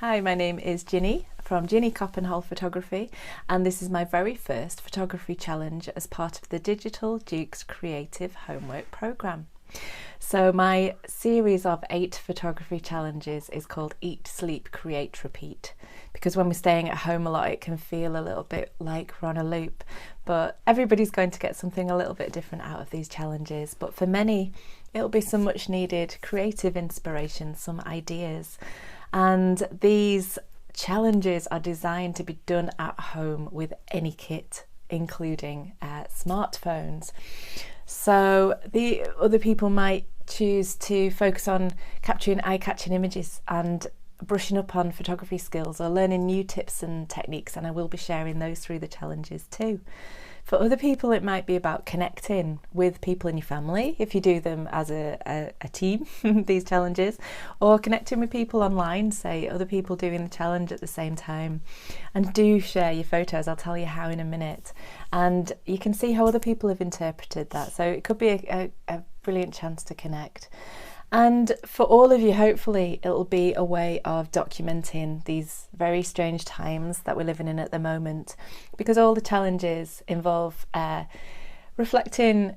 Hi, my name is Ginny from Ginny Coppenhall Photography, and this is my very first photography challenge as part of the Digital Dukes Creative Homework Programme. So my series of 8 photography challenges is called Eat, Sleep, Create, Repeat, because when we're staying at home a lot it can feel a little bit like we're on a loop, but everybody's going to get something a little bit different out of these challenges. But for many it'll be some much needed creative inspiration, some ideas. And these challenges are designed to be done at home with any kit, including smartphones. So the other people might choose to focus on capturing eye-catching images and brushing up on photography skills or learning new tips and techniques, and I will be sharing those through the challenges too. For other people it might be about connecting with people in your family if you do them as a team, these challenges, or connecting with people online, say other people doing the challenge at the same time. And do share your photos, I'll tell you how in a minute, and you can see how other people have interpreted that, so it could be a brilliant chance to connect. And for all of you, hopefully it'll be a way of documenting these very strange times that we're living in at the moment, because all the challenges involve reflecting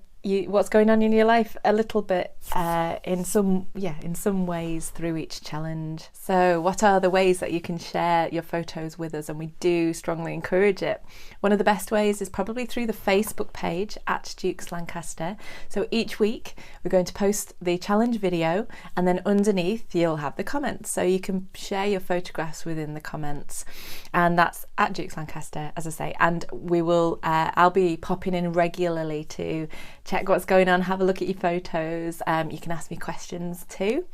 what's going on in your life a little bit in some ways through each challenge. So what are the ways that you can share your photos with us? And we do strongly encourage it. One of the best ways is probably through the Facebook page at Dukes Lancaster. So each week we're going to post the challenge video, and then underneath you'll have the comments, so you can share your photographs within the comments, and that's at Dukes Lancaster, as I say. And we will I'll be popping in regularly to check what's going on, have a look at your photos. You can ask me questions too.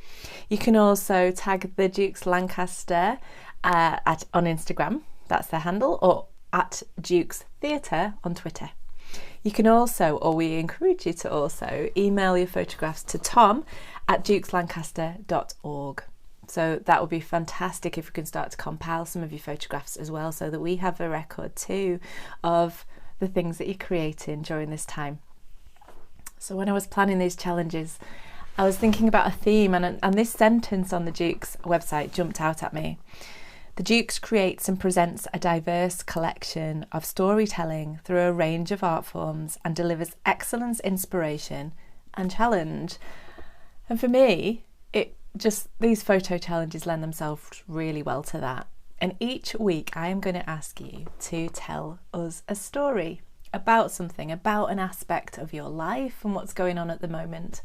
You can also tag the Dukes Lancaster on Instagram, that's their handle, or at Dukes Theatre on Twitter. You can also, or we encourage you to also, email your photographs to tom@dukeslancaster.org. So that would be fantastic if we can start to compile some of your photographs as well, so that we have a record too of the things that you're creating during this time. So when I was planning these challenges, I was thinking about a theme, and this sentence on the Dukes website jumped out at me. The Dukes creates and presents a diverse collection of storytelling through a range of art forms and delivers excellence, inspiration and challenge. And for me, these photo challenges lend themselves really well to that. And each week I am going to ask you to tell us a story about something, about an aspect of your life and what's going on at the moment.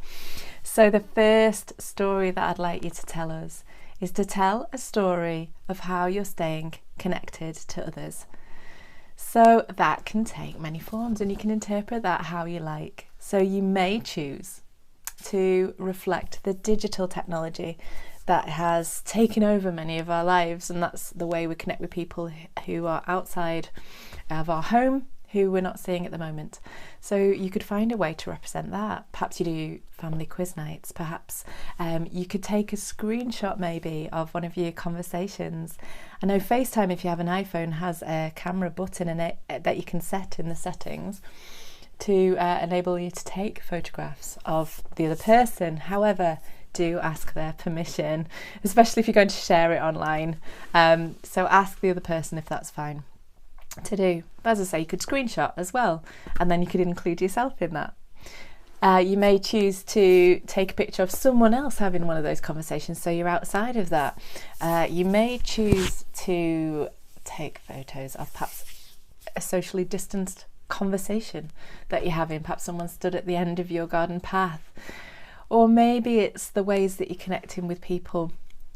So the first story that I'd like you to tell us is to tell a story of how you're staying connected to others. So that can take many forms, and you can interpret that how you like. So you may choose to reflect the digital technology that has taken over many of our lives, and that's the way we connect with people who are outside of our home, who we're not seeing at the moment. So you could find a way to represent that. Perhaps you do family quiz nights, perhaps you could take a screenshot maybe of one of your conversations. I know FaceTime, if you have an iPhone, has a camera button in it that you can set in the settings to enable you to take photographs of the other person. However, do ask their permission, especially if you're going to share it online. So ask the other person if that's fine to do. But as I say, you could screenshot as well, and then you could include yourself in that. You may choose to take a picture of someone else having one of those conversations, so you're outside of that. You may choose to take photos of perhaps a socially distanced conversation that you're having, perhaps someone stood at the end of your garden path, or maybe it's the ways that you're connecting with people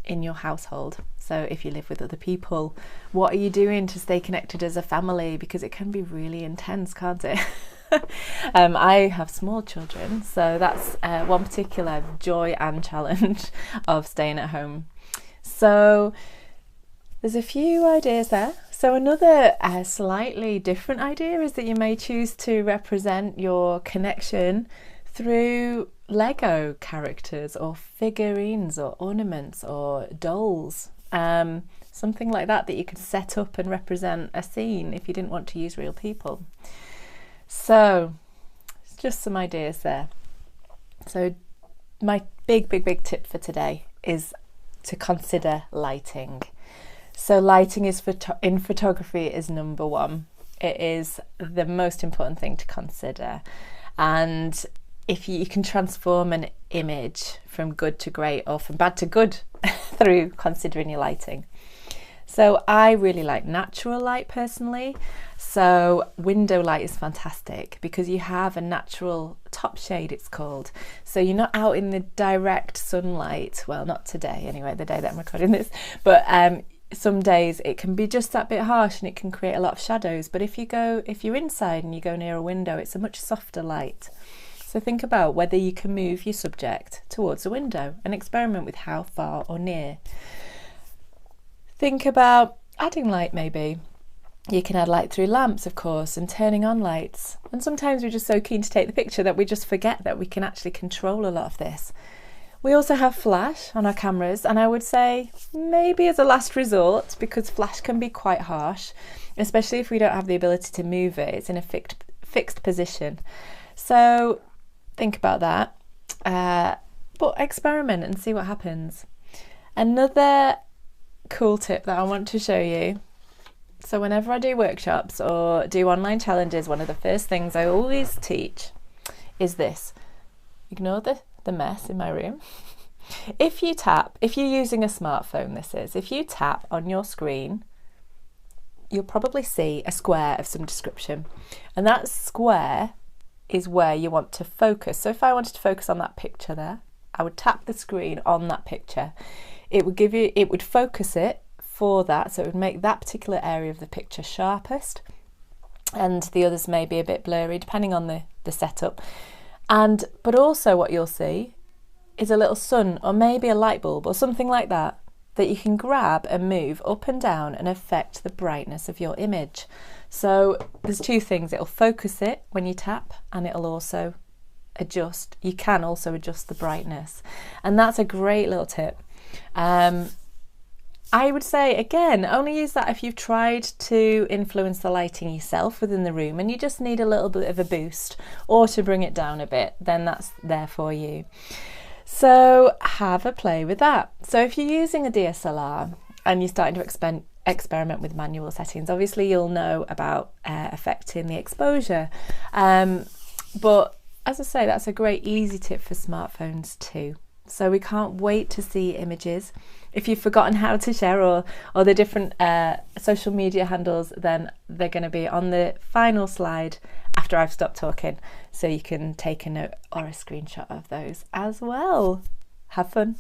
in your household. So if you live with other people, what are you doing to stay connected as a family? Because it can be really intense, can't it? I have small children, so that's one particular joy and challenge of staying at home. So there's a few ideas there. So another slightly different idea is that you may choose to represent your connection through Lego characters or figurines or ornaments or dolls, something like that you could set up and represent a scene if you didn't want to use real people. So it's just some ideas there. So my big tip for today is to consider lighting. So lighting is in photography is number one. It is the most important thing to consider. And if you can transform an image from good to great or from bad to good through considering your lighting. So I really like natural light personally. So window light is fantastic because you have a natural top shade, it's called. So you're not out in the direct sunlight. Well, not today anyway, the day that I'm recording this, but some days it can be just that bit harsh and it can create a lot of shadows. But if you're inside and you go near a window, it's a much softer light. So think about whether you can move your subject towards a window and experiment with how far or near. Think about adding light maybe. You can add light through lamps, of course, and turning on lights. And sometimes we're just so keen to take the picture that we just forget that we can actually control a lot of this. We also have flash on our cameras, and I would say maybe as a last resort, because flash can be quite harsh, especially if we don't have the ability to move it. It's in a fixed position. So think about that, but experiment and see what happens. Another cool tip that I want to show you. So whenever I do workshops or do online challenges, one of the first things I always teach is this. Ignore the mess in my room. If you're using a smartphone, if you tap on your screen, you'll probably see a square of some description. And that square is where you want to focus. So if I wanted to focus on that picture there, I would tap the screen on that picture. It would focus it for that, so it would make that particular area of the picture sharpest, and the others may be a bit blurry depending on the setup. But also what you'll see is a little sun or maybe a light bulb or something like that you can grab and move up and down and affect the brightness of your image. So there's two things. It'll focus it when you tap, and it'll also adjust. You can also adjust the brightness, and that's a great little tip. I would say, again, only use that if you've tried to influence the lighting yourself within the room and you just need a little bit of a boost or to bring it down a bit, then that's there for you. So have a play with that. So if you're using a DSLR and you're starting to experiment with manual settings, obviously you'll know about affecting the exposure. But as I say, that's a great easy tip for smartphones too. So we can't wait to see images. If you've forgotten how to share or the different social media handles, then they're going to be on the final slide after I've stopped talking, so you can take a note or a screenshot of those as well. Have fun.